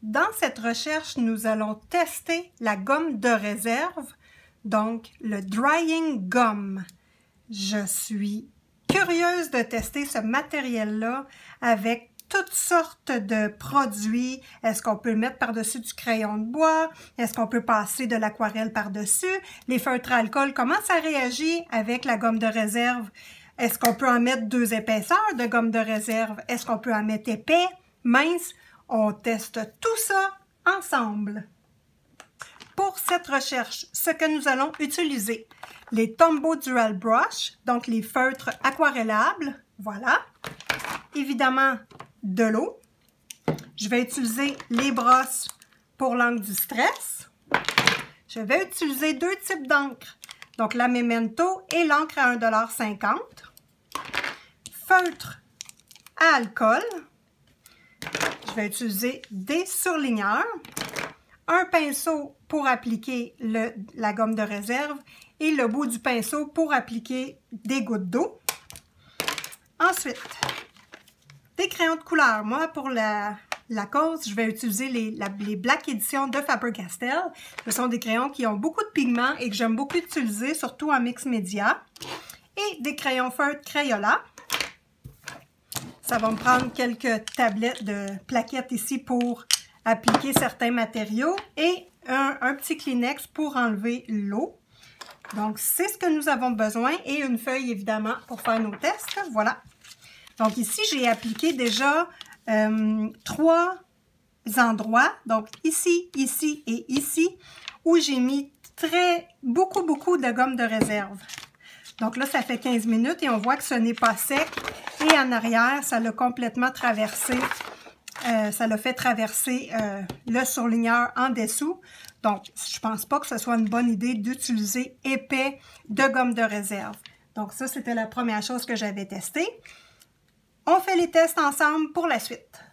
Dans cette recherche, nous allons tester la gomme de réserve, donc le Drying Gum. Je suis curieuse de tester ce matériel-là avec toutes sortes de produits. Est-ce qu'on peut le mettre par-dessus du crayon de bois? Est-ce qu'on peut passer de l'aquarelle par-dessus? Les feutres à alcool, comment ça réagit avec la gomme de réserve? Est-ce qu'on peut en mettre 2 épaisseurs de gomme de réserve? Est-ce qu'on peut en mettre épais, mince? On teste tout ça ensemble. Pour cette recherche, ce que nous allons utiliser, les Tombow Dual Brush, donc les feutres aquarellables, voilà. Évidemment, de l'eau. Je vais utiliser les brosses pour l'encre du stress. Je vais utiliser 2 types d'encre, donc la Memento et l'encre à 1,50 $. Feutre à alcool. Je vais utiliser des surligneurs. Un pinceau pour appliquer la gomme de réserve et le bout du pinceau pour appliquer des gouttes d'eau. Ensuite, des crayons de couleur. Moi, pour la cause, je vais utiliser les Black Edition de Faber-Castell. Ce sont des crayons qui ont beaucoup de pigments et que j'aime beaucoup utiliser, surtout en mix média. Et des crayons feutres Crayola. Ça va me prendre quelques tablettes de plaquettes ici pour appliquer certains matériaux et un petit Kleenex pour enlever l'eau. Donc, c'est ce que nous avons besoin et une feuille, évidemment, pour faire nos tests. Voilà. Donc, ici, j'ai appliqué déjà 3 endroits. Donc, ici, ici et ici, où j'ai mis beaucoup de gomme de réserve. Donc là, ça fait 15 minutes et on voit que ce n'est pas sec. Et en arrière, ça l'a complètement traversé. Ça l'a fait traverser le surligneur en dessous. Donc, je ne pense pas que ce soit une bonne idée d'utiliser épais de gomme de réserve. Donc, ça, c'était la première chose que j'avais testée. On fait les tests ensemble pour la suite.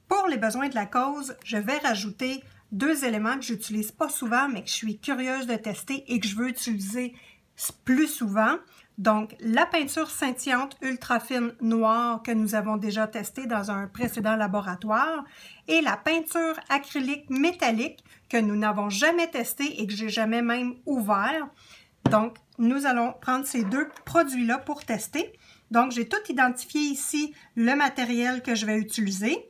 Pour les besoins de la cause, je vais rajouter 2 éléments que je n'utilise pas souvent, mais que je suis curieuse de tester et que je veux utiliser plus souvent. Donc, la peinture scintillante ultra fine noire que nous avons déjà testée dans un précédent laboratoire et la peinture acrylique métallique que nous n'avons jamais testée et que j'ai jamais même ouvert. Donc, nous allons prendre ces 2 produits-là pour tester. Donc, j'ai tout identifié ici le matériel que je vais utiliser.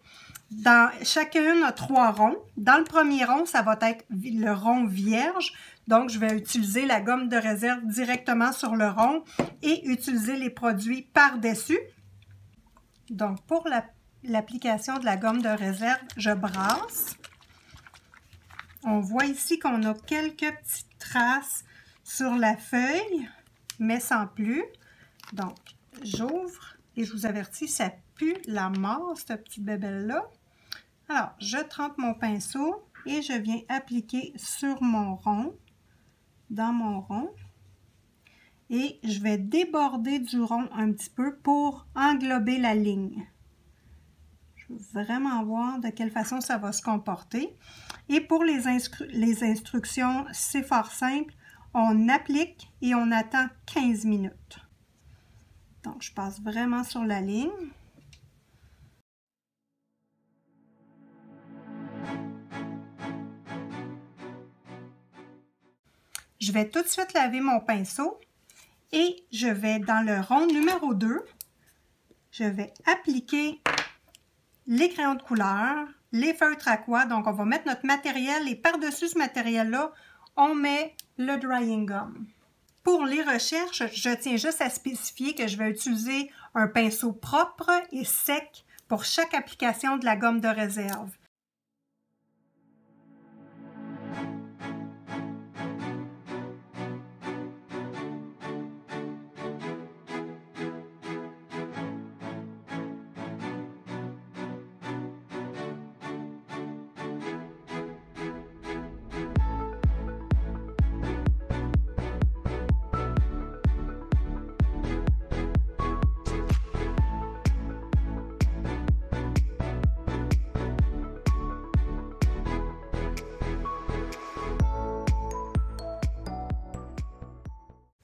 Dans chacune a 3 ronds. Dans le premier rond, ça va être le rond vierge. Donc, je vais utiliser la gomme de réserve directement sur le rond et utiliser les produits par-dessus. Donc, pour l'application de la gomme de réserve, je brasse. On voit ici qu'on a quelques petites traces sur la feuille, mais sans plus. Donc, j'ouvre et je vous avertis, ça pue la mort, cette petite bébelle-là. Alors, je trempe mon pinceau et je viens appliquer sur mon rond, dans mon rond. Et je vais déborder du rond un petit peu pour englober la ligne. Je veux vraiment voir de quelle façon ça va se comporter. Et pour les instructions, c'est fort simple. On applique et on attend 15 minutes. Donc, je passe vraiment sur la ligne. Je vais tout de suite laver mon pinceau et je vais dans le rond numéro 2, je vais appliquer les crayons de couleur, les feutres aqua. Donc, on va mettre notre matériel et par-dessus ce matériel-là, on met le Drying Gum. Pour les recherches, je tiens juste à spécifier que je vais utiliser un pinceau propre et sec pour chaque application de la gomme de réserve.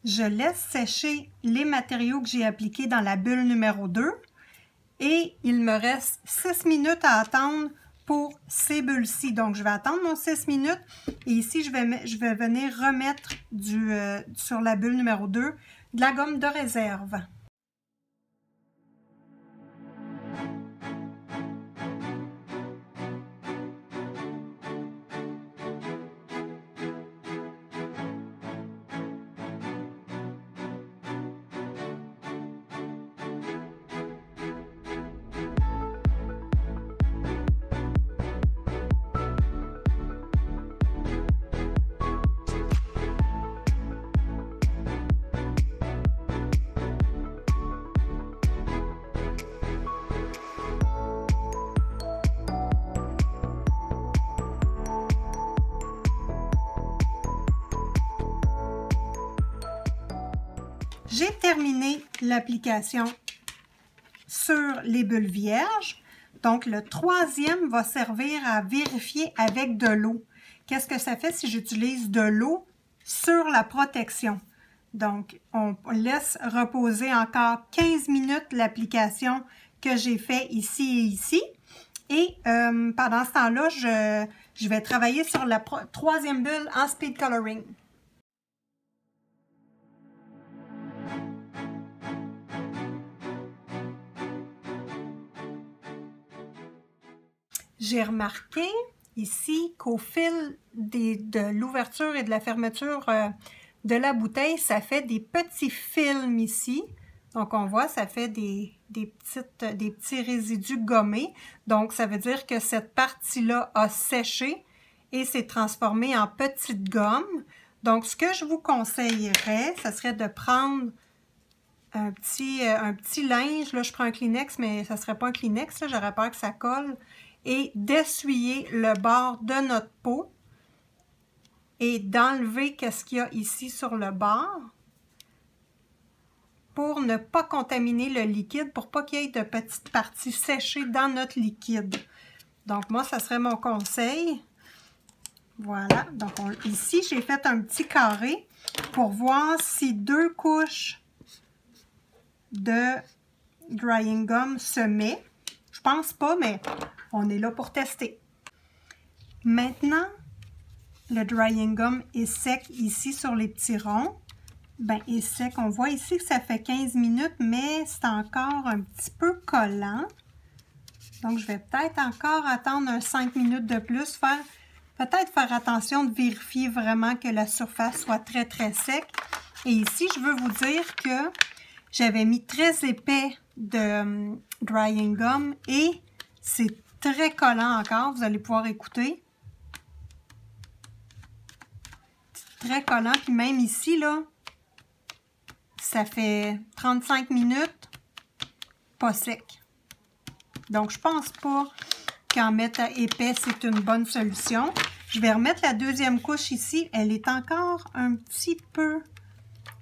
Je laisse sécher les matériaux que j'ai appliqués dans la bulle numéro 2 et il me reste 6 minutes à attendre pour ces bulles-ci. Donc, je vais attendre mon 6 minutes et ici, je vais venir remettre sur la bulle numéro 2 de la gomme de réserve. J'ai terminé l'application sur les bulles vierges. Donc, le troisième va servir à vérifier avec de l'eau. Qu'est-ce que ça fait si j'utilise de l'eau sur la protection? Donc, on laisse reposer encore 15 minutes l'application que j'ai fait ici et ici. Et pendant ce temps-là, je vais travailler sur la troisième bulle en speed coloring. J'ai remarqué ici qu'au fil de l'ouverture et de la fermeture de la bouteille, ça fait des petits films ici. Donc, on voit, ça fait des petits résidus gommés. Donc, ça veut dire que cette partie-là a séché et s'est transformée en petite gomme. Donc, ce que je vous conseillerais, ce serait de prendre un petit linge. Là, je prends un Kleenex, mais ça ne serait pas un Kleenex. J'aurais peur que ça colle. Et d'essuyer le bord de notre pot et d'enlever ce qu'il y a ici sur le bord pour ne pas contaminer le liquide, pour pas qu'il y ait de petites parties séchées dans notre liquide. Donc, moi, ça serait mon conseil. Voilà. Donc, ici, j'ai fait un petit carré pour voir si 2 couches de drying gum se met. Je pense pas, mais on est là pour tester. Maintenant, le drying gum est sec ici sur les petits ronds. Ben, est sec. On voit ici que ça fait 15 minutes, mais c'est encore un petit peu collant. Donc, je vais peut-être encore attendre un 5 minutes de plus. Peut-être faire attention de vérifier vraiment que la surface soit très, très sec. Et ici, je veux vous dire que j'avais mis très épais de drying gum et c'est très collant encore. Vous allez pouvoir écouter. Très collant. Puis même ici, là, ça fait 35 minutes, pas sec. Donc, je pense pas qu'en mettre épais, c'est une bonne solution. Je vais remettre la deuxième couche ici. Elle est encore un petit peu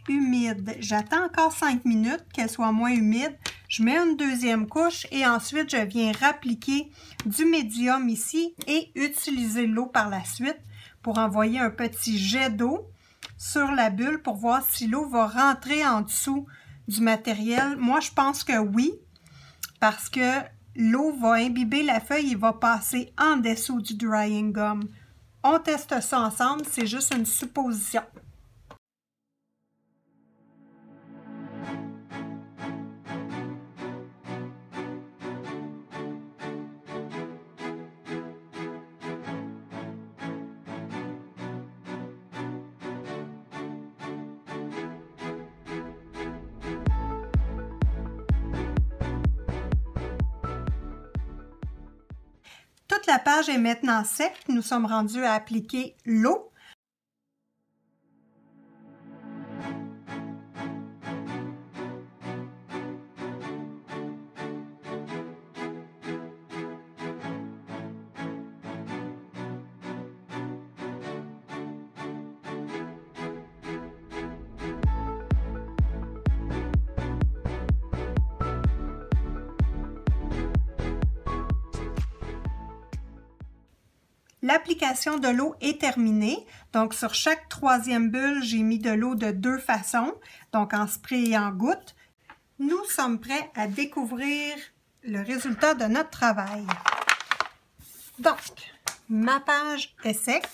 humide. J'attends encore 5 minutes qu'elle soit moins humide. Je mets une deuxième couche et ensuite, je viens rappliquer du médium ici et utiliser l'eau par la suite pour envoyer un petit jet d'eau sur la bulle pour voir si l'eau va rentrer en dessous du matériel. Moi, je pense que oui, parce que l'eau va imbiber la feuille et va passer en dessous du drying gum. On teste ça ensemble, c'est juste une supposition. Toute la page est maintenant sec. Nous sommes rendus à appliquer l'eau. L'application de l'eau est terminée. Donc, sur chaque troisième bulle, j'ai mis de l'eau de 2 façons, donc en spray et en gouttes. Nous sommes prêts à découvrir le résultat de notre travail. Donc, ma page est sec.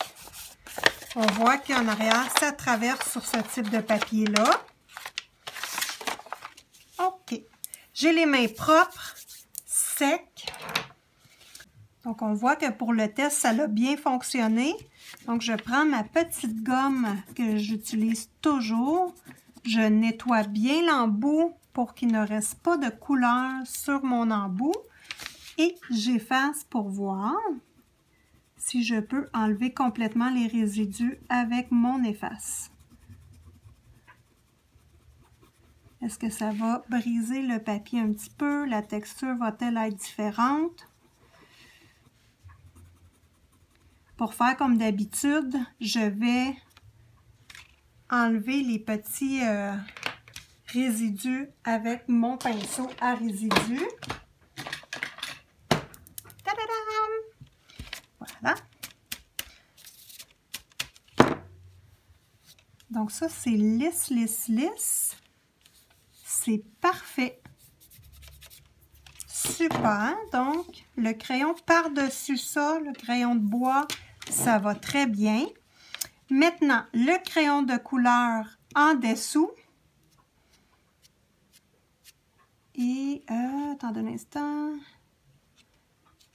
On voit qu'en arrière, ça traverse sur ce type de papier-là. OK. J'ai les mains propres, secs. Donc, on voit que pour le test, ça a bien fonctionné. Donc, je prends ma petite gomme que j'utilise toujours. Je nettoie bien l'embout pour qu'il ne reste pas de couleur sur mon embout. Et j'efface pour voir si je peux enlever complètement les résidus avec mon efface. Est-ce que ça va briser le papier un petit peu? La texture va-t-elle être différente? Pour faire comme d'habitude, je vais enlever les petits résidus avec mon pinceau à résidus. Tadadam! Voilà. Donc ça, c'est lisse, lisse, lisse. C'est parfait. Super. Donc, le crayon par-dessus ça, le crayon de bois, ça va très bien. Maintenant, le crayon de couleur en dessous. Et, attendez un instant.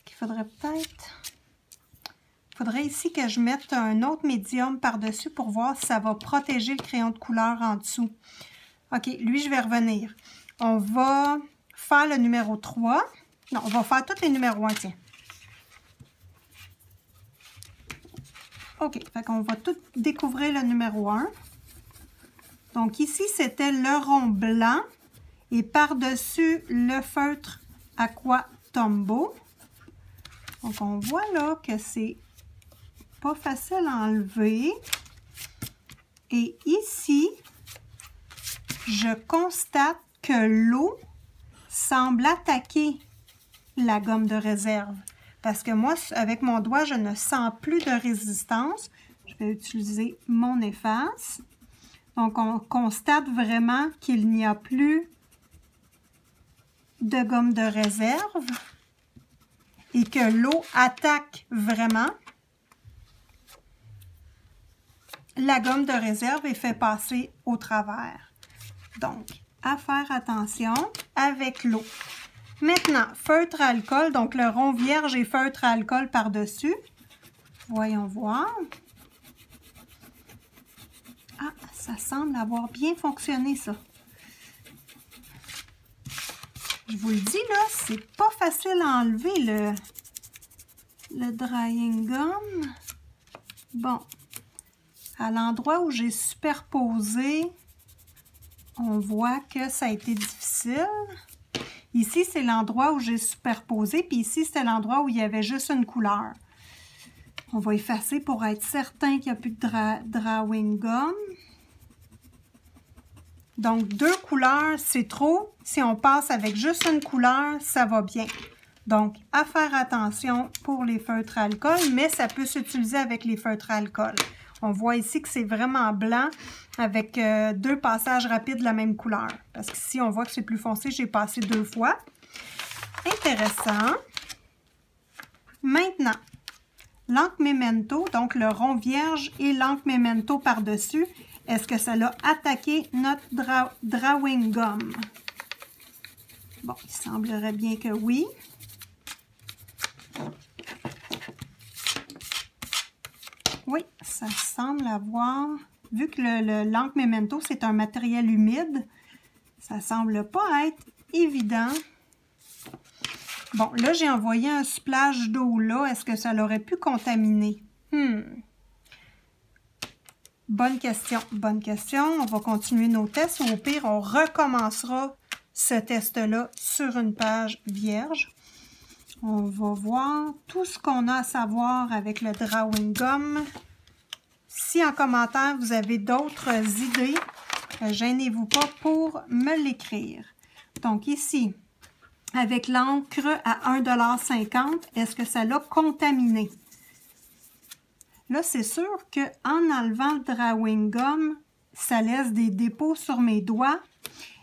Il faudrait ici que je mette un autre médium par-dessus pour voir si ça va protéger le crayon de couleur en dessous. OK, lui, je vais revenir. On va faire le numéro 3. Non, on va faire tous les numéros 1, tiens. OK, fait qu'on va tout découvrir le numéro 1. Donc ici, c'était le rond blanc et par-dessus le feutre Aqua Tombow. Donc on voit là que c'est pas facile à enlever. Et ici, je constate que l'eau semble attaquer la gomme de réserve. Parce que moi, avec mon doigt, je ne sens plus de résistance. Je vais utiliser mon efface. Donc, on constate vraiment qu'il n'y a plus de gomme de réserve et que l'eau attaque vraiment la gomme de réserve et fait passer au travers. Donc, à faire attention avec l'eau. Maintenant, feutre à alcool, donc le rond vierge et feutre à alcool par-dessus. Voyons voir. Ah, ça semble avoir bien fonctionné, ça. Je vous le dis, là, c'est pas facile à enlever le drying gum. Bon, à l'endroit où j'ai superposé, on voit que ça a été difficile. Ici, c'est l'endroit où j'ai superposé, puis ici, c'était l'endroit où il y avait juste une couleur. On va effacer pour être certain qu'il n'y a plus de drawing gum. Donc, 2 couleurs, c'est trop. Si on passe avec juste une couleur, ça va bien. Donc, à faire attention pour les feutres à alcool, mais ça peut s'utiliser avec les feutres à alcool. On voit ici que c'est vraiment blanc avec 2 passages rapides de la même couleur. Parce qu'ici, on voit que c'est plus foncé, j'ai passé 2 fois. Intéressant. Maintenant, l'encre Memento, donc le rond vierge et l'encre Memento par-dessus, est-ce que ça l'a attaqué notre drawing gum? Bon, il semblerait bien que oui. Oui, ça semble avoir, vu que l'encre Memento, c'est un matériel humide, ça semble pas être évident. Bon, là, j'ai envoyé un splash d'eau là. Est-ce que ça l'aurait pu contaminer? Bonne question, bonne question. On va continuer nos tests. Au pire, on recommencera ce test-là sur une page vierge. On va voir tout ce qu'on a à savoir avec le drawing gum. Si en commentaire, vous avez d'autres idées, gênez-vous pas pour me l'écrire. Donc ici, avec l'encre à 1,50 $, est-ce que ça l'a contaminé? Là, c'est sûr qu'en enlevant le drawing gum, ça laisse des dépôts sur mes doigts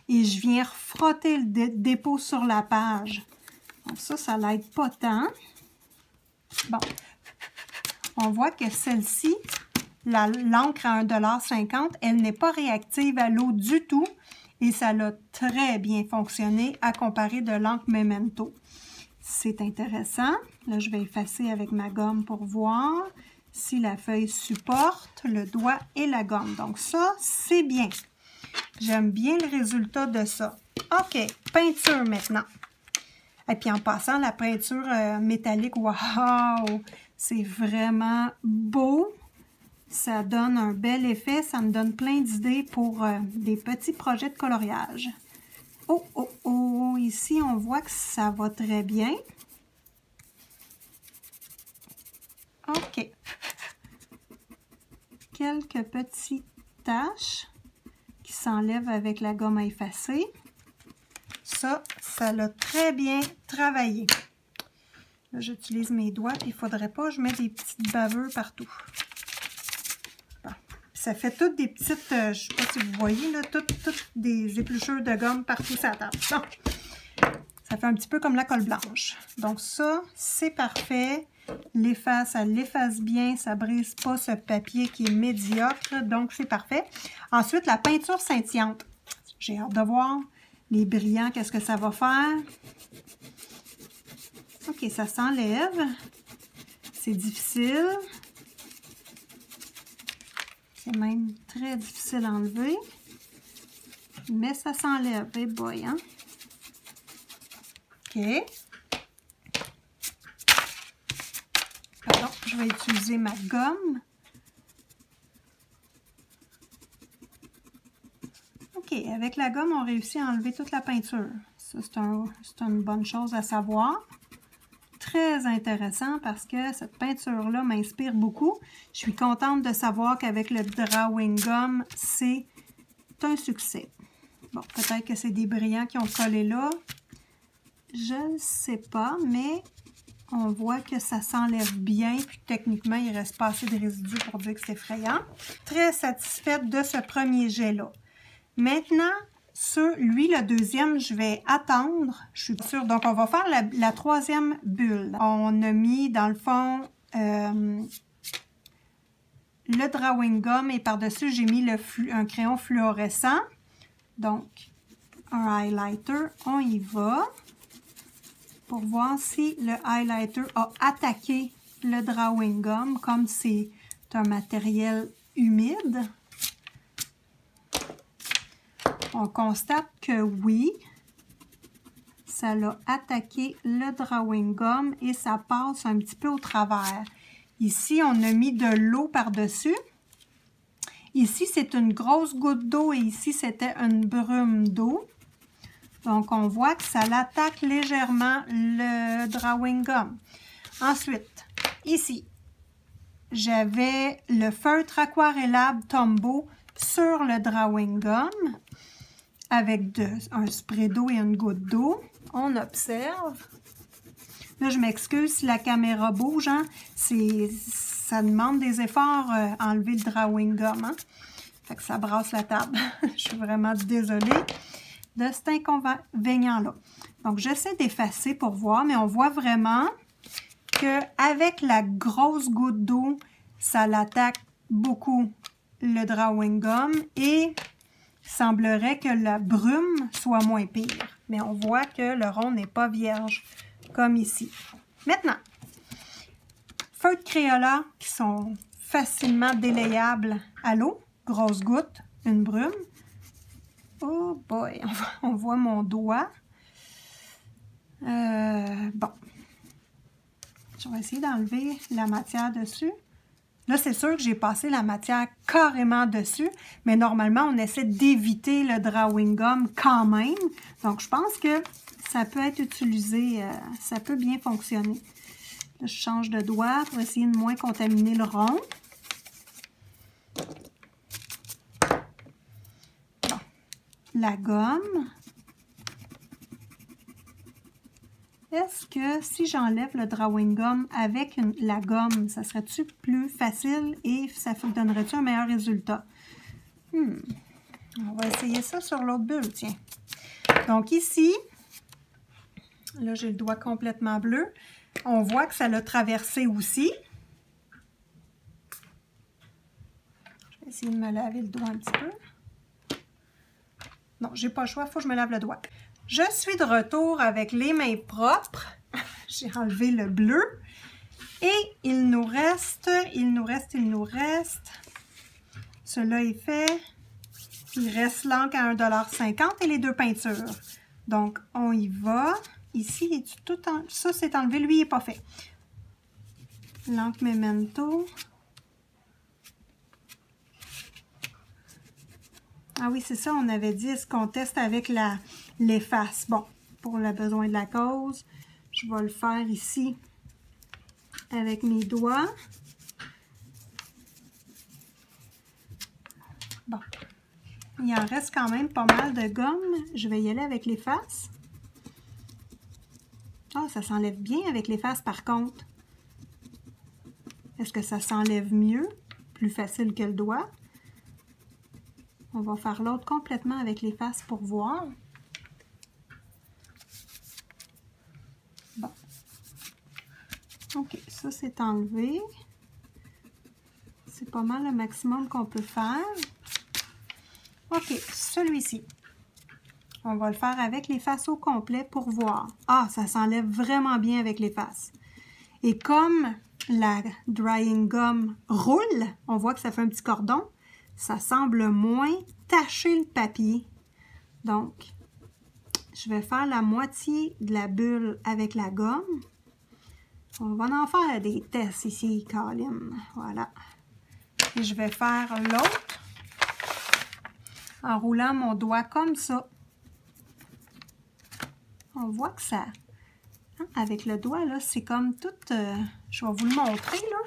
et je viens refrotter le dépôt sur la page. Donc ça l'aide pas tant. Bon, on voit que celle-ci, l'encre à 1,50 $, elle n'est pas réactive à l'eau du tout et ça a très bien fonctionné à comparer de l'encre Memento. C'est intéressant. Là, je vais effacer avec ma gomme pour voir si la feuille supporte le doigt et la gomme. Donc ça, c'est bien. J'aime bien le résultat de ça. OK, peinture maintenant. Et puis en passant, la peinture métallique, wow! C'est vraiment beau. Ça donne un bel effet. Ça me donne plein d'idées pour des petits projets de coloriage. Oh, oh, oh! Ici, on voit que ça va très bien. OK. Quelques petites taches qui s'enlèvent avec la gomme à effacer. Ça l'a très bien travaillé. Là, j'utilise mes doigts. Il ne faudrait pas que je mette des petites bavures partout. Bon. Ça fait toutes des petites, je ne sais pas si vous voyez, là, toutes des épluchures de gomme partout sur la table. Bon. Ça fait un petit peu comme la colle blanche. Donc ça, c'est parfait. L'efface, ça l'efface bien. Ça ne brise pas ce papier qui est médiocre. Donc, c'est parfait. Ensuite, la peinture scintillante. J'ai hâte de voir les brillants, qu'est-ce que ça va faire. OK, ça s'enlève. C'est difficile. C'est même très difficile à enlever. Mais ça s'enlève. Et boy, hein? OK. Pardon, je vais utiliser ma gomme. OK, avec la gomme, on réussit à enlever toute la peinture. Ça, c'est une bonne chose à savoir. Très intéressant parce que cette peinture-là m'inspire beaucoup. Je suis contente de savoir qu'avec le Drawing Gum, c'est un succès. Bon, peut-être que c'est des brillants qui ont collé là. Je ne sais pas, mais on voit que ça s'enlève bien. Puis techniquement, il ne reste pas assez de résidus pour dire que c'est effrayant. Très satisfaite de ce premier jet-là. Maintenant, sur lui, le deuxième, je vais attendre. Je suis sûre. Donc, on va faire la troisième bulle. On a mis, dans le fond, le Drawing Gum et par-dessus, j'ai mis un crayon fluorescent. Donc, un highlighter. On y va pour voir si le highlighter a attaqué le Drawing Gum, comme c'est un matériel humide. On constate que oui, ça l'a attaqué le Drawing Gum et ça passe un petit peu au travers. Ici, on a mis de l'eau par-dessus. Ici, c'est une grosse goutte d'eau et ici, c'était une brume d'eau. Donc, on voit que ça l'attaque légèrement le Drawing Gum. Ensuite, ici, j'avais le feutre aquarellable Tombow sur le Drawing Gum avec un spray d'eau et une goutte d'eau. On observe. Là, je m'excuse si la caméra bouge. Hein? Ça demande des efforts enlever le Drawing Gum. Hein? Fait que ça brasse la table. Je suis vraiment désolée de cet inconvénient-là. Donc, j'essaie d'effacer pour voir, mais on voit vraiment qu'avec la grosse goutte d'eau, ça l'attaque beaucoup le Drawing Gum et il semblerait que la brume soit moins pire. Mais on voit que le rond n'est pas vierge, comme ici. Maintenant, feutres Crayola qui sont facilement délayables à l'eau. Grosse goutte, une brume. Oh boy, on voit mon doigt. Bon. Je vais essayer d'enlever la matière dessus. Là, c'est sûr que j'ai passé la matière carrément dessus, mais normalement, on essaie d'éviter le Drawing Gum quand même. Donc, je pense que ça peut être utilisé, ça peut bien fonctionner. Là, je change de doigt pour essayer de moins contaminer le rond. Bon. La gomme. Est-ce que si j'enlève le Drawing Gum avec la gomme, ça serait-tu plus facile et ça donnerait-tu un meilleur résultat? On va essayer ça sur l'autre bulle, tiens. Donc ici, là j'ai le doigt complètement bleu. On voit que ça l'a traversé aussi. Je vais essayer de me laver le doigt un petit peu. Non, j'ai pas le choix, il faut que je me lave le doigt. Je suis de retour avec les mains propres. J'ai enlevé le bleu. Et il nous reste. Celui-là est fait. Il reste l'encre à 1,50 $ et les deux peintures. Donc, on y va. Ici, ça c'est enlevé. Lui, il n'est pas fait. L'encre Memento. Ah oui, c'est ça, on avait dit, est-ce qu'on teste avec l'efface? Bon, pour le besoin de la cause, je vais le faire ici avec mes doigts. Bon, il en reste quand même pas mal de gomme. Je vais y aller avec l'efface. Ah, ça s'enlève bien avec l'efface par contre. Est-ce que ça s'enlève mieux? Plus facile que le doigt? On va faire l'autre complètement avec l'efface pour voir. Bon. OK, ça c'est enlevé. C'est pas mal le maximum qu'on peut faire. OK, celui-ci. On va le faire avec l'efface au complet pour voir. Ah, ça s'enlève vraiment bien avec l'efface. Et comme la drying gum roule, on voit que ça fait un petit cordon, ça semble moins tacher le papier. Donc, je vais faire la moitié de la bulle avec la gomme. On va en faire des tests ici, Colin. Voilà. Et je vais faire l'autre en roulant mon doigt comme ça. On voit que ça, hein, avec le doigt, là, c'est comme tout, je vais vous le montrer, là.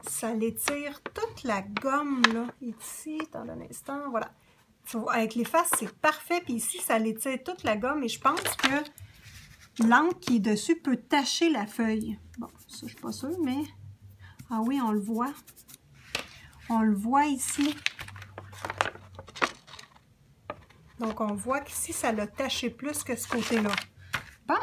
Ça l'étire toute la gomme, là, ici, dans un instant, voilà. Avec l'efface, c'est parfait, puis ici, ça l'étire toute la gomme, et je pense que l'encre qui est dessus peut tacher la feuille. Bon, ça, je suis pas sûre, mais... Ah oui, on le voit. On le voit ici. Donc, on voit qu'ici, ça l'a taché plus que ce côté-là. Bon.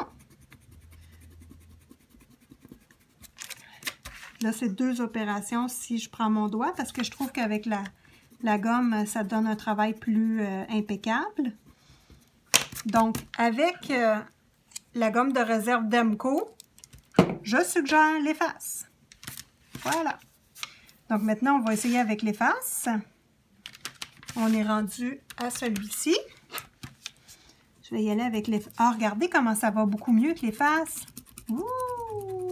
Là, c'est deux opérations si je prends mon doigt, parce que je trouve qu'avec la gomme, ça donne un travail plus impeccable. Donc, avec la gomme de réserve Demco, je suggère l'efface. Voilà. Donc, maintenant, on va essayer avec l'efface. On est rendu à celui-ci. Je vais y aller avec l'efface. Ah, regardez comment ça va beaucoup mieux que l'efface. Ouh,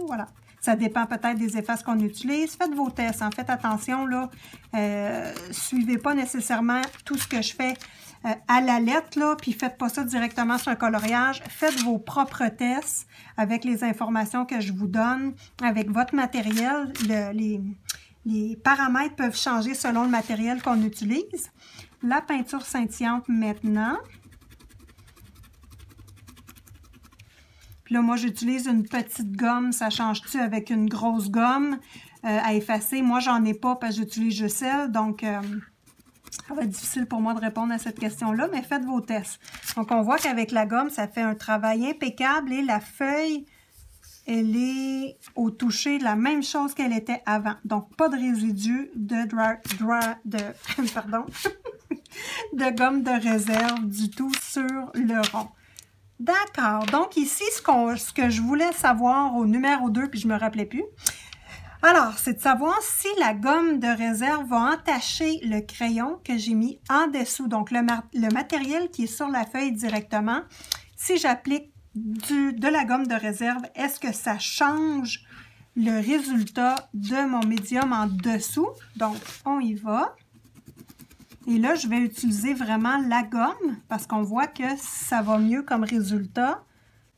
voilà. Ça dépend peut-être des effaces qu'on utilise. Faites vos tests. Hein. Faites attention, là. Suivez pas nécessairement tout ce que je fais à la lettre, là, puis faites pas ça directement sur un coloriage. Faites vos propres tests avec les informations que je vous donne, avec votre matériel. Les paramètres peuvent changer selon le matériel qu'on utilise. La peinture scintillante maintenant. Puis là, moi, j'utilise une petite gomme. Ça change-tu avec une grosse gomme à effacer? Moi, j'en ai pas parce que j'utilise juste celle. Donc, ça va être difficile pour moi de répondre à cette question-là, mais faites vos tests. Donc, on voit qu'avec la gomme, ça fait un travail impeccable et la feuille... Elle est au toucher de la même chose qu'elle était avant. Donc, pas de résidus de de gomme de réserve du tout sur le rond. D'accord. Donc, ici, ce que je voulais savoir au numéro 2, puis je ne me rappelais plus. Alors, c'est de savoir si la gomme de réserve va entacher le crayon que j'ai mis en dessous. Donc, le matériel qui est sur la feuille directement. Si j'applique de la gomme de réserve, est-ce que ça change le résultat de mon médium en dessous? Donc, on y va. Et là, je vais utiliser vraiment la gomme parce qu'on voit que ça va mieux comme résultat,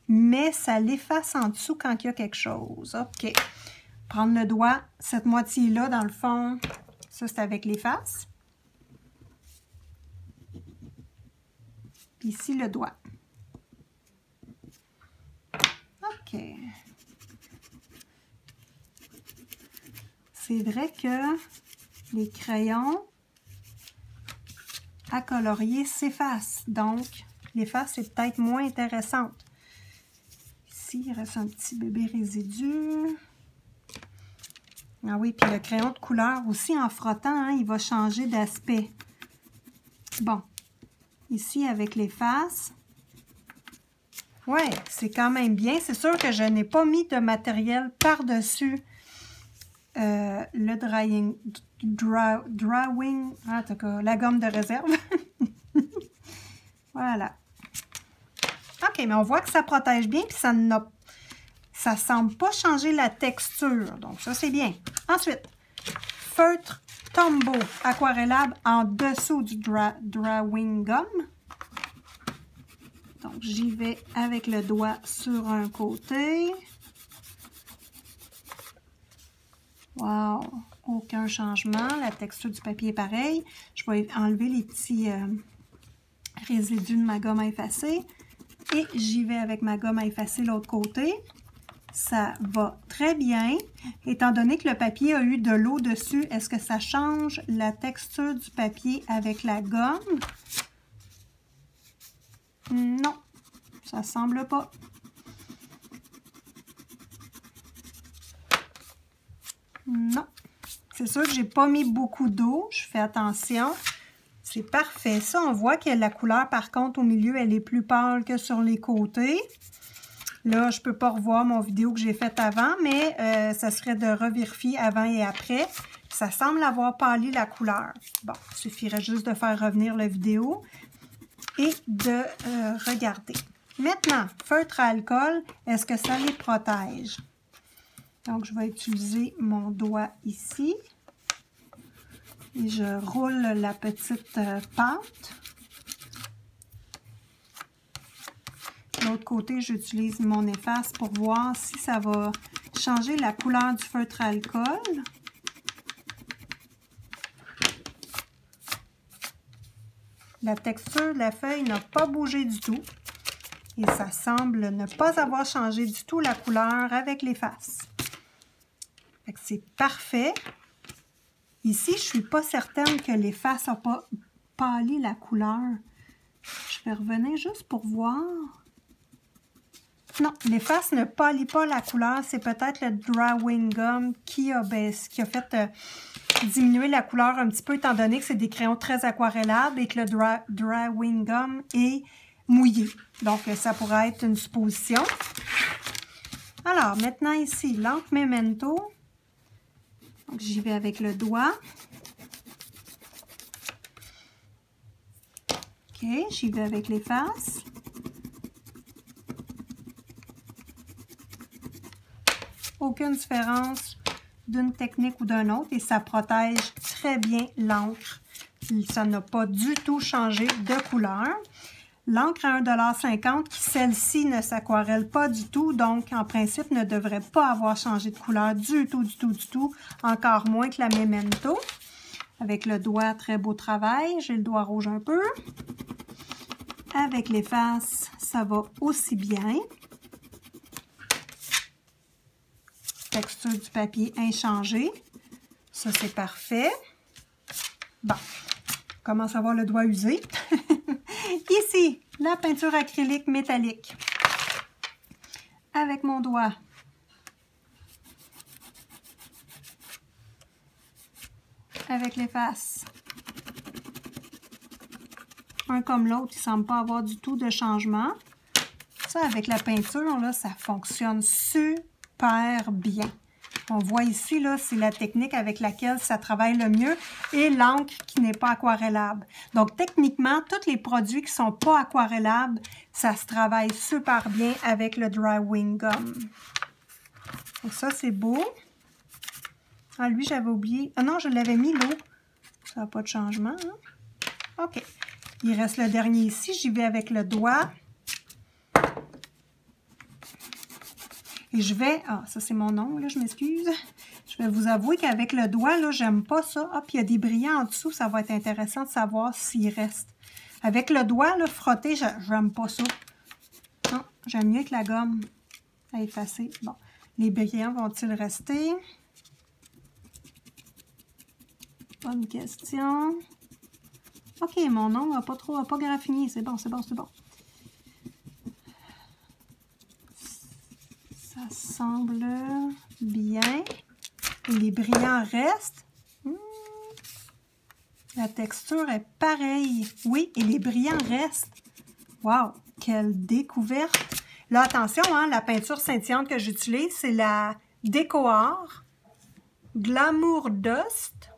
mais ça l'efface en dessous quand il y a quelque chose. OK. Prendre le doigt, cette moitié-là, dans le fond, ça, c'est avec l'efface. Puis ici, le doigt. OK. C'est vrai que les crayons à colorier s'effacent. Donc, l'efface est peut-être moins intéressante. Ici, ici, il reste un petit bébé résidu. Ah oui, puis le crayon de couleur aussi, en frottant, hein, il va changer d'aspect. Bon, ici avec les faces. Ouais, c'est quand même bien. C'est sûr que je n'ai pas mis de matériel par-dessus le drawing, en tout cas, la gomme de réserve. Voilà. OK, mais on voit que ça protège bien, puis ça ne semble pas changer la texture. Donc, ça, c'est bien. Ensuite, feutre Tombow aquarellable en dessous du drawing gum. Donc, j'y vais avec le doigt sur un côté. Wow! Aucun changement. La texture du papier est pareille. Je vais enlever les petits résidus de ma gomme à effacer. Et j'y vais avec ma gomme à effacer l'autre côté. Ça va très bien. Étant donné que le papier a eu de l'eau dessus, est-ce que ça change la texture du papier avec la gomme? Non, ça semble pas. Non. C'est sûr que j'ai pas mis beaucoup d'eau. Je fais attention. C'est parfait. Ça, on voit que la couleur, par contre, au milieu, elle est plus pâle que sur les côtés. Là, je ne peux pas revoir mon vidéo que j'ai faite avant, mais ça serait de revérifier avant et après. Ça semble avoir pâli la couleur. Bon, il suffirait juste de faire revenir la vidéo et de regarder. Maintenant, feutre à alcool, est-ce que ça les protège? Donc, je vais utiliser mon doigt ici. Et je roule la petite pâte. De l'autre côté, j'utilise mon efface pour voir si ça va changer la couleur du feutre à alcool. La texture de la feuille n'a pas bougé du tout. Et ça semble ne pas avoir changé du tout la couleur avec l'efface. C'est parfait. Ici, je ne suis pas certaine que l'efface n'a pas pâli la couleur. Je vais revenir juste pour voir. Non, l'efface ne pâlit pas la couleur. C'est peut-être le drawing gum qui a fait diminuer la couleur un petit peu, étant donné que c'est des crayons très aquarellables et que le drawing gum est mouillé. Donc, ça pourrait être une supposition. Alors, maintenant ici, l'encre Memento. Donc, j'y vais avec le doigt. OK, j'y vais avec l'efface. Aucune différence d'une technique ou d'une autre et ça protège très bien l'encre. Ça n'a pas du tout changé de couleur. L'encre à 1,50 $, celle-ci ne s'aquarelle pas du tout, donc en principe ne devrait pas avoir changé de couleur du tout, encore moins que la Memento. Avec le doigt, très beau travail, j'ai le doigt rouge un peu. Avec l'efface, ça va aussi bien. Texture du papier inchangée. Ça, c'est parfait. Bon, on commence à voir le doigt usé. Ici, la peinture acrylique métallique. Avec mon doigt. Avec l'efface. Un comme l'autre, il ne semble pas avoir du tout de changement. Ça, avec la peinture, là, ça fonctionne super bien. On voit ici, là, c'est la technique avec laquelle ça travaille le mieux et l'encre qui n'est pas aquarellable. Donc, techniquement, tous les produits qui ne sont pas aquarellables, ça se travaille super bien avec le drawing gum. Donc, ça, c'est beau. Ah, lui, j'avais oublié. Ah non, je l'avais mis l'eau. Ça n'a pas de changement. Hein? OK. Il reste le dernier ici. J'y vais avec le doigt. Et je vais... Ah, ça, c'est mon ongle, là, je m'excuse. Je vais vous avouer qu'avec le doigt, là, j'aime pas ça. Ah, puis il y a des brillants en dessous. Ça va être intéressant de savoir s'il reste. Avec le doigt, là, frotter, j'aime pas ça. Non, j'aime mieux que la gomme à effacer. Bon, les brillants vont-ils rester? Bonne question. OK, mon ongle n'a pas graffiné. C'est bon, c'est bon, c'est bon. ensemble bien. Et les brillants restent. La texture est pareille. Oui, et les brillants restent. Wow, quelle découverte! Là, attention, hein, la peinture scintillante que j'utilise, c'est la DecoArt Glamour Dust.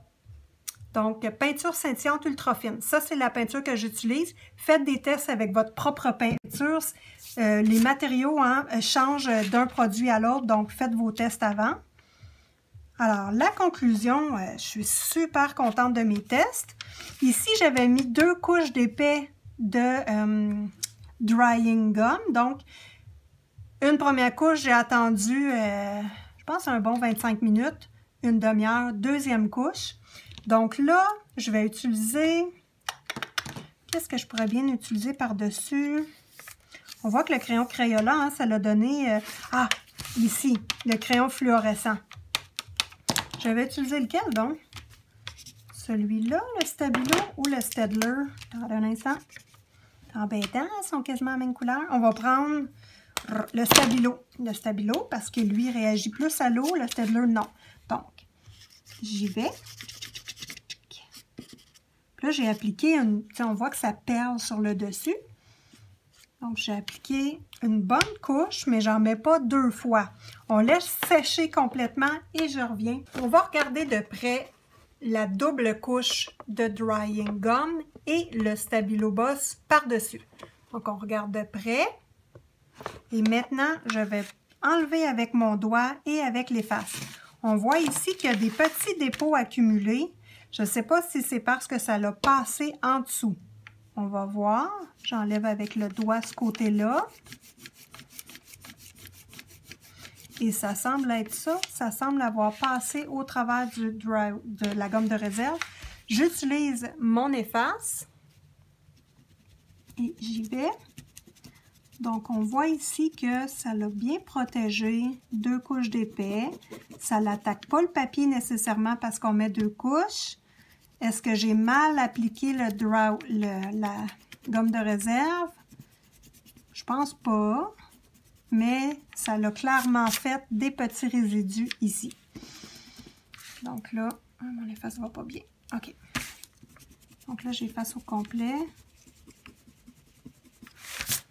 Donc, peinture scintillante ultra fine. Ça, c'est la peinture que j'utilise. Faites des tests avec votre propre peinture. Les matériaux changent d'un produit à l'autre, donc faites vos tests avant. Alors, la conclusion, je suis super contente de mes tests. Ici, j'avais mis 2 couches d'épais de drying gum. Donc, une première couche, j'ai attendu, je pense, un bon 25 minutes, une demi-heure. Deuxième couche. Donc là, je vais utiliser... Qu'est-ce que je pourrais bien utiliser par-dessus? On voit que le crayon Crayola, hein, ça l'a donné... ici, le crayon fluorescent. Je vais utiliser lequel, donc? Celui-là, le Stabilo ou le Staedtler? Attendez un instant. C'est embêtant, ils sont quasiment la même couleur. On va prendre le Stabilo. Le Stabilo, parce que lui, réagit plus à l'eau. Le Staedtler, non. Donc, j'y vais. Là, j'ai appliqué une... On voit que ça perle sur le dessus. Donc, j'ai appliqué une bonne couche, mais j'en mets pas 2 fois. On laisse sécher complètement et je reviens. On va regarder de près la double couche de drying gum et le Stabilo Boss par-dessus. Donc, on regarde de près. Et maintenant, je vais enlever avec mon doigt et avec l'efface. On voit ici qu'il y a des petits dépôts accumulés. Je ne sais pas si c'est parce que ça l'a passé en dessous. On va voir. J'enlève avec le doigt ce côté-là. Et ça semble être ça. Ça semble avoir passé au travers de la gomme de réserve. J'utilise mon efface. Et j'y vais. Donc, on voit ici que ça l'a bien protégé. 2 couches d'épais. Ça n'attaque pas le papier nécessairement parce qu'on met 2 couches. Est-ce que j'ai mal appliqué la gomme de réserve? Je pense pas. Mais ça l'a clairement fait des petits résidus ici. Donc là, mon efface ne va pas bien. OK. Donc là, j'efface au complet.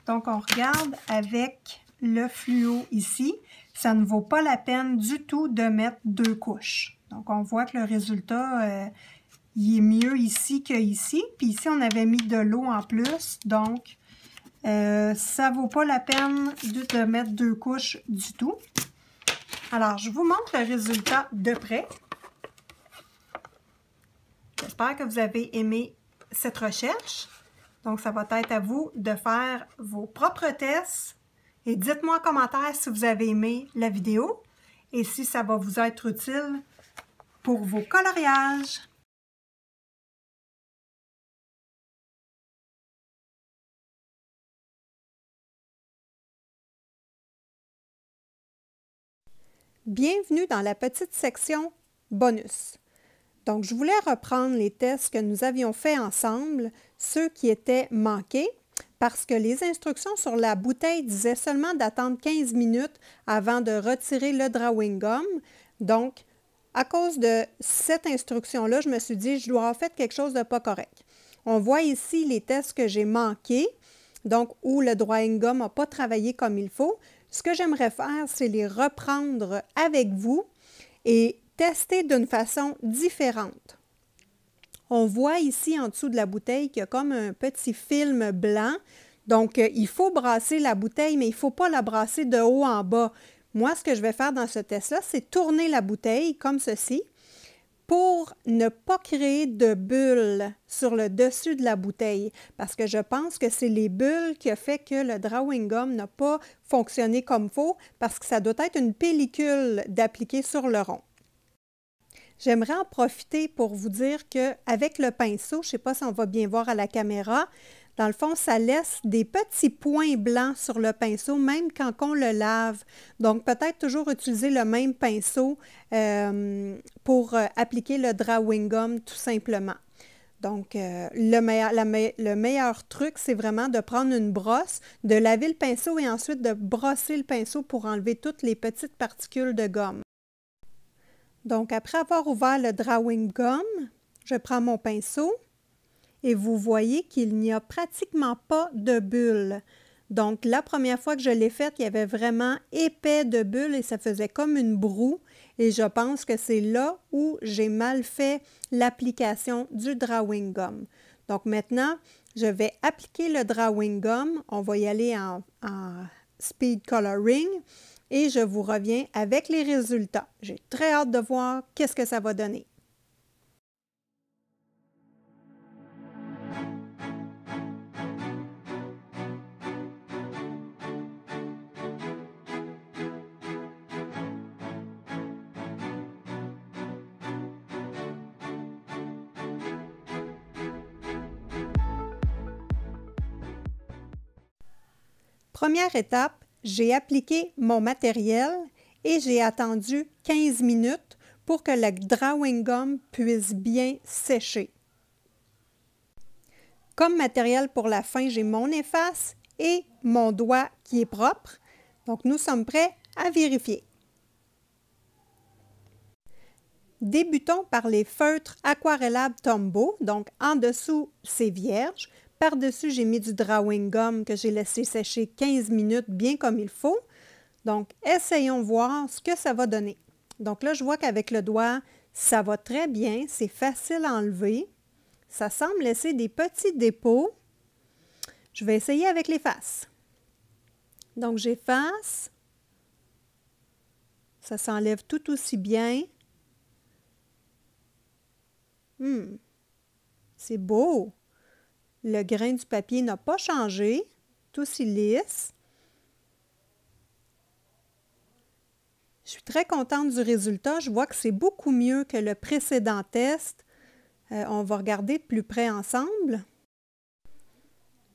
Donc, on regarde avec le fluo ici. Ça ne vaut pas la peine du tout de mettre 2 couches. Donc, on voit que le résultat, il est mieux ici qu'ici. Puis ici, on avait mis de l'eau en plus. Donc, ça ne vaut pas la peine de mettre 2 couches du tout. Alors, je vous montre le résultat de près. J'espère que vous avez aimé cette recherche. Donc, ça va être à vous de faire vos propres tests. Et dites-moi en commentaire si vous avez aimé la vidéo et si ça va vous être utile pour vos coloriages. Bienvenue dans la petite section bonus. Donc, je voulais reprendre les tests que nous avions faits ensemble, ceux qui étaient manqués, parce que les instructions sur la bouteille disaient seulement d'attendre 15 minutes avant de retirer le drawing gum. Donc, à cause de cette instruction-là, je me suis dit, je dois avoir fait quelque chose de pas correct. On voit ici les tests que j'ai manqués, donc où le drawing gum n'a pas travaillé comme il faut. Ce que j'aimerais faire, c'est les reprendre avec vous et tester d'une façon différente. On voit ici en dessous de la bouteille qu'il y a comme un petit film blanc. Donc, il faut brasser la bouteille, mais il ne faut pas la brasser de haut en bas. Moi, ce que je vais faire dans ce test-là, c'est tourner la bouteille comme ceci pour ne pas créer de bulles sur le dessus de la bouteille. Parce que je pense que c'est les bulles qui ont fait que le drawing gum n'a pas fonctionné comme il faut parce que ça doit être une pellicule d'appliquer sur le rond. J'aimerais en profiter pour vous dire qu'avec le pinceau, je ne sais pas si on va bien voir à la caméra, dans le fond, ça laisse des petits points blancs sur le pinceau, même quand on le lave. Donc, peut-être toujours utiliser le même pinceau pour appliquer le drawing gum tout simplement. Donc, le meilleur truc, c'est vraiment de prendre une brosse, de laver le pinceau et ensuite de brosser le pinceau pour enlever toutes les petites particules de gomme. Donc, après avoir ouvert le drawing gum, je prends mon pinceau et vous voyez qu'il n'y a pratiquement pas de bulles. Donc, la première fois que je l'ai faite, il y avait vraiment épais de bulles et ça faisait comme une broue. Et je pense que c'est là où j'ai mal fait l'application du drawing gum. Donc, maintenant, je vais appliquer le drawing gum. On va y aller en speed coloring et je vous reviens avec les résultats. J'ai très hâte de voir qu'est-ce que ça va donner. Première étape, j'ai appliqué mon matériel et j'ai attendu 15 minutes pour que le drawing gum puisse bien sécher. Comme matériel pour la fin, j'ai mon efface et mon doigt qui est propre. Donc, nous sommes prêts à vérifier. Débutons par les feutres aquarellables Tombow. Donc, en dessous, c'est vierge. Par-dessus, j'ai mis du drawing gum que j'ai laissé sécher 15 minutes bien comme il faut. Donc, essayons de voir ce que ça va donner. Donc là, je vois qu'avec le doigt, ça va très bien. C'est facile à enlever. Ça semble laisser des petits dépôts. Je vais essayer avec l'efface. Donc, j'efface. Ça s'enlève tout aussi bien. C'est beau! Le grain du papier n'a pas changé, tout aussi lisse. Je suis très contente du résultat. Je vois que c'est beaucoup mieux que le précédent test. On va regarder de plus près ensemble.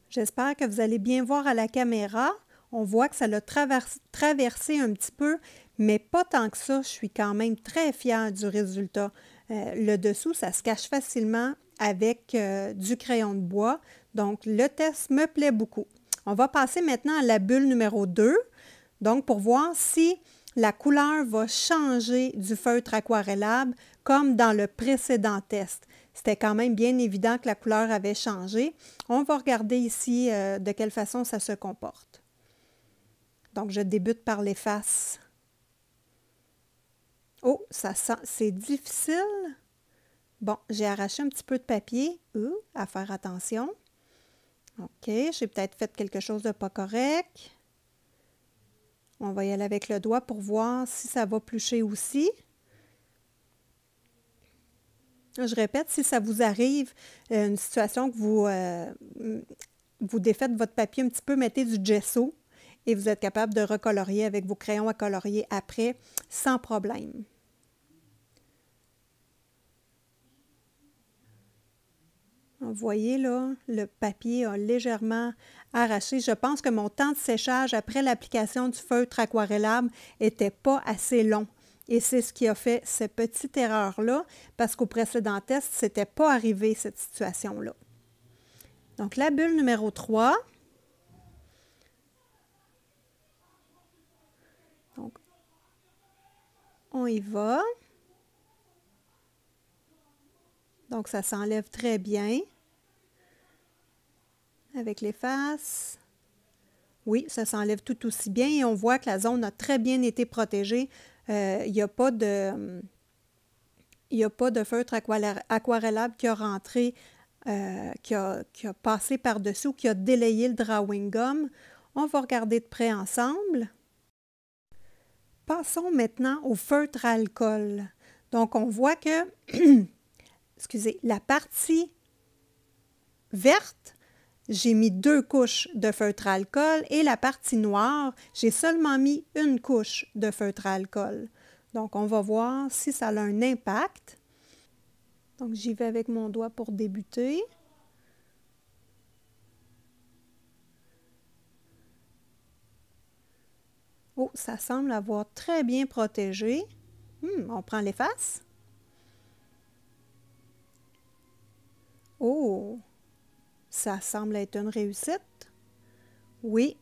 J'espère que vous allez bien voir à la caméra. On voit que ça l'a traversé un petit peu, mais pas tant que ça. Je suis quand même très fière du résultat. Le dessous, ça se cache facilement avec du crayon de bois. Donc, le test me plaît beaucoup. On va passer maintenant à la bulle numéro 2. Donc, pour voir si la couleur va changer du feutre aquarellable comme dans le précédent test. C'était quand même bien évident que la couleur avait changé. On va regarder ici de quelle façon ça se comporte. Donc, je débute par l'efface. Oh, ça sent, c'est difficile. Bon, j'ai arraché un petit peu de papier. À faire attention. OK, j'ai peut-être fait quelque chose de pas correct. On va y aller avec le doigt pour voir si ça va plucher aussi. Je répète, si ça vous arrive, une situation que vous défaites votre papier un petit peu, mettez du gesso et vous êtes capable de recolorier avec vos crayons à colorier après sans problème. Vous voyez là, le papier a légèrement arraché. Je pense que mon temps de séchage après l'application du feutre aquarellable n'était pas assez long. Et c'est ce qui a fait cette petite erreur-là, parce qu'au précédent test, ce n'était pas arrivé cette situation-là. Donc, la bulle numéro 3. Donc, on y va. Donc, ça s'enlève très bien. Avec l'efface. Oui, ça s'enlève tout aussi bien et on voit que la zone a très bien été protégée. Il n'y a pas de feutre aquarellable qui a rentré, qui a passé par-dessus ou qui a délayé le drawing gum. On va regarder de près ensemble. Passons maintenant au feutre à alcool. Donc, on voit que, excusez, la partie verte, j'ai mis 2 couches de feutre à alcool et la partie noire, j'ai seulement mis 1 couche de feutre à alcool. Donc, on va voir si ça a un impact. Donc, j'y vais avec mon doigt pour débuter. Oh, ça semble avoir très bien protégé. On prend l'efface. Oh! Ça semble être une réussite. Oui.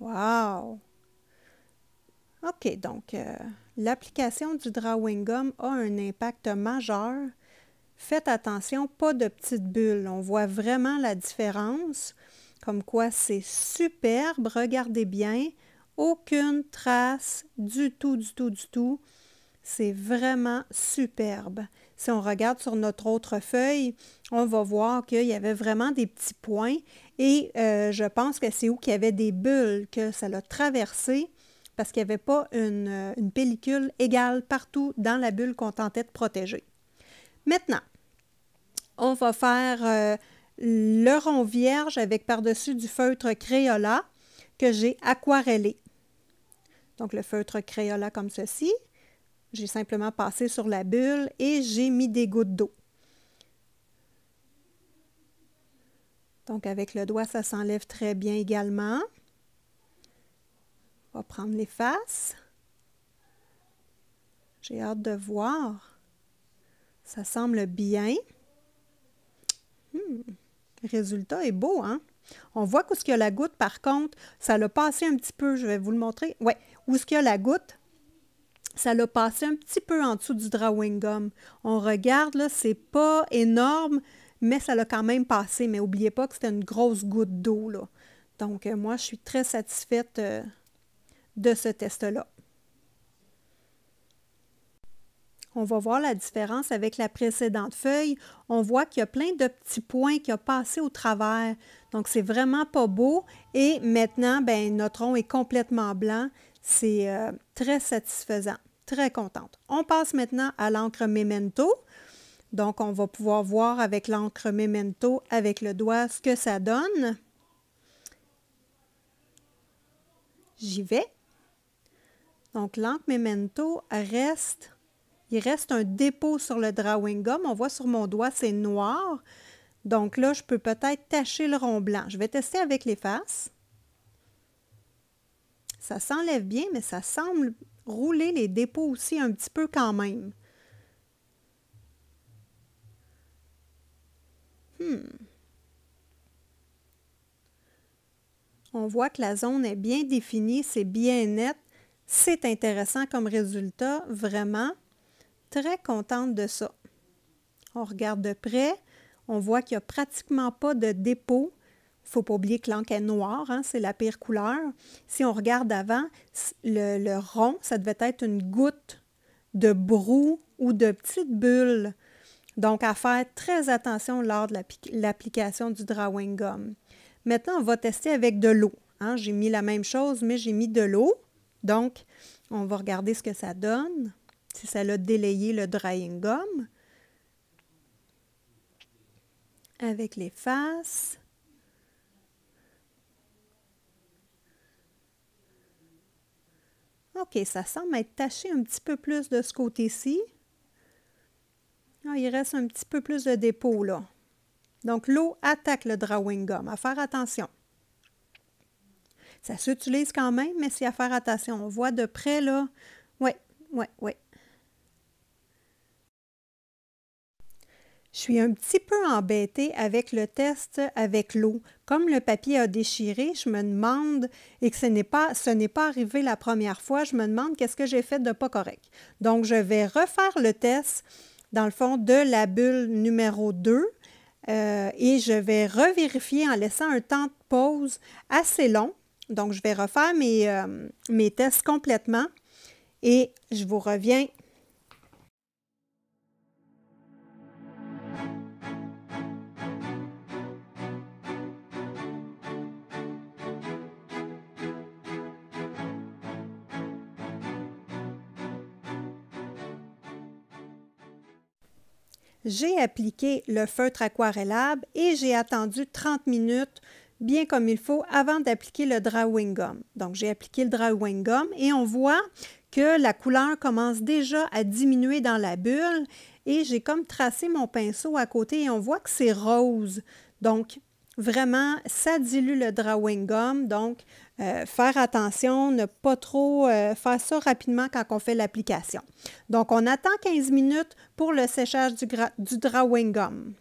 Wow! OK, donc l'application du drawing gum a un impact majeur. Faites attention, pas de petites bulles. On voit vraiment la différence. Comme quoi, c'est superbe. Regardez bien. Aucune trace du tout, du tout, du tout. C'est vraiment superbe. Si on regarde sur notre autre feuille, on va voir qu'il y avait vraiment des petits points et je pense que c'est où qu'il y avait des bulles que ça l'a traversé parce qu'il n'y avait pas une pellicule égale partout dans la bulle qu'on tentait de protéger. Maintenant, on va faire le rond vierge avec par-dessus du feutre Crayola que j'ai aquarellé. Donc le feutre Crayola comme ceci. J'ai simplement passé sur la bulle et j'ai mis des gouttes d'eau. Donc, avec le doigt, ça s'enlève très bien également. On va prendre les faces. J'ai hâte de voir. Ça semble bien. Le résultat est beau, hein? On voit qu'où il y a la goutte, par contre, ça l'a passé un petit peu. Je vais vous le montrer. Oui, où il y a la goutte, ça l'a passé un petit peu en dessous du drawing gum. On regarde, là, c'est pas énorme, mais ça l'a quand même passé. Mais n'oubliez pas que c'était une grosse goutte d'eau, là. Donc, moi, je suis très satisfaite de ce test-là. On va voir la différence avec la précédente feuille. On voit qu'il y a plein de petits points qui ont passé au travers. Donc, c'est vraiment pas beau. Et maintenant, ben, notre rond est complètement blanc. C'est très satisfaisant. Très contente. On passe maintenant à l'encre Memento. Donc, on va pouvoir voir avec l'encre Memento, avec le doigt, ce que ça donne. J'y vais. Donc, l'encre Memento il reste un dépôt sur le drawing gum. On voit sur mon doigt, c'est noir. Donc là, je peux peut-être tacher le rond blanc. Je vais tester avec les faces. Ça s'enlève bien, mais ça semble rouler les dépôts aussi un petit peu quand même. On voit que la zone est bien définie, c'est bien net. C'est intéressant comme résultat, vraiment. Très contente de ça. On regarde de près, on voit qu'il n'y a pratiquement pas de dépôt. Il ne faut pas oublier que l'encre est noire, hein, c'est la pire couleur. Si on regarde avant, le rond, ça devait être une goutte de brou ou de petites bulles. Donc, à faire très attention lors de l'application du drawing gum. Maintenant, on va tester avec de l'eau. Hein. J'ai mis la même chose, mais j'ai mis de l'eau. Donc, on va regarder ce que ça donne, si ça a délayé le drawing gum. Avec les faces. OK, ça semble être taché un petit peu plus de ce côté-ci. Ah, il reste un petit peu plus de dépôt, là. Donc, l'eau attaque le drawing gum. À faire attention. Ça s'utilise quand même, mais c'est à faire attention. On voit de près, là. Oui. Je suis un petit peu embêtée avec le test avec l'eau. Comme le papier a déchiré, je me demande, et que ce n'est pas arrivé la première fois, je me demande qu'est-ce que j'ai fait de pas correct. Donc, je vais refaire le test, dans le fond, de la bulle numéro 2 et je vais revérifier en laissant un temps de pause assez long. Donc, je vais refaire mes tests complètement et je vous reviens. J'ai appliqué le feutre aquarellable et j'ai attendu 30 minutes bien comme il faut avant d'appliquer le drawing gum. Donc, j'ai appliqué le drawing gum et on voit que la couleur commence déjà à diminuer dans la bulle et j'ai comme tracé mon pinceau à côté et on voit que c'est rose. Donc, vraiment, ça dilue le drawing gum. Donc, faire attention, ne pas trop faire ça rapidement quand on fait l'application. Donc, on attend 15 minutes pour le séchage du drawing gum.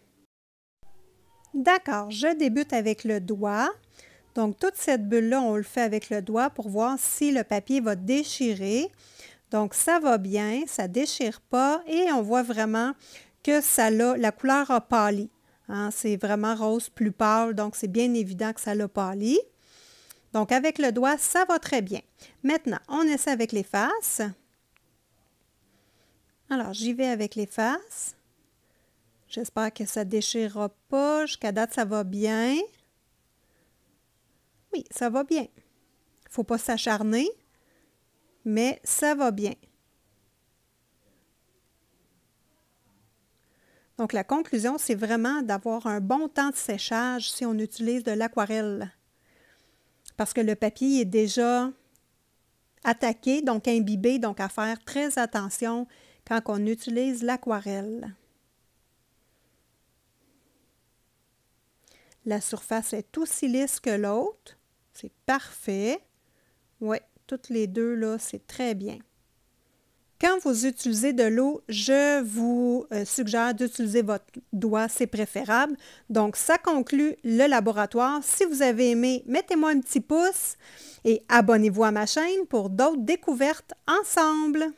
D'accord, je débute avec le doigt. Donc, toute cette bulle-là, on le fait avec le doigt pour voir si le papier va déchirer. Donc, ça va bien, ça ne déchire pas et on voit vraiment que la couleur a pâli. Hein, c'est vraiment rose plus pâle, donc c'est bien évident que ça l'a pâli. Donc, avec le doigt, ça va très bien. Maintenant, on essaie avec les faces. Alors, j'y vais avec les faces. J'espère que ça ne déchirera pas. Jusqu'à date, ça va bien. Oui, ça va bien. Il ne faut pas s'acharner, mais ça va bien. Donc, la conclusion, c'est vraiment d'avoir un bon temps de séchage si on utilise de l'aquarelle. Parce que le papier est déjà attaqué, donc imbibé, donc à faire très attention quand on utilise l'aquarelle. La surface est aussi lisse que l'autre. C'est parfait. Oui, toutes les deux, là, c'est très bien. Quand vous utilisez de l'eau, je vous suggère d'utiliser votre doigt, c'est préférable. Donc, ça conclut le laboratoire. Si vous avez aimé, mettez-moi un petit pouce et abonnez-vous à ma chaîne pour d'autres découvertes ensemble.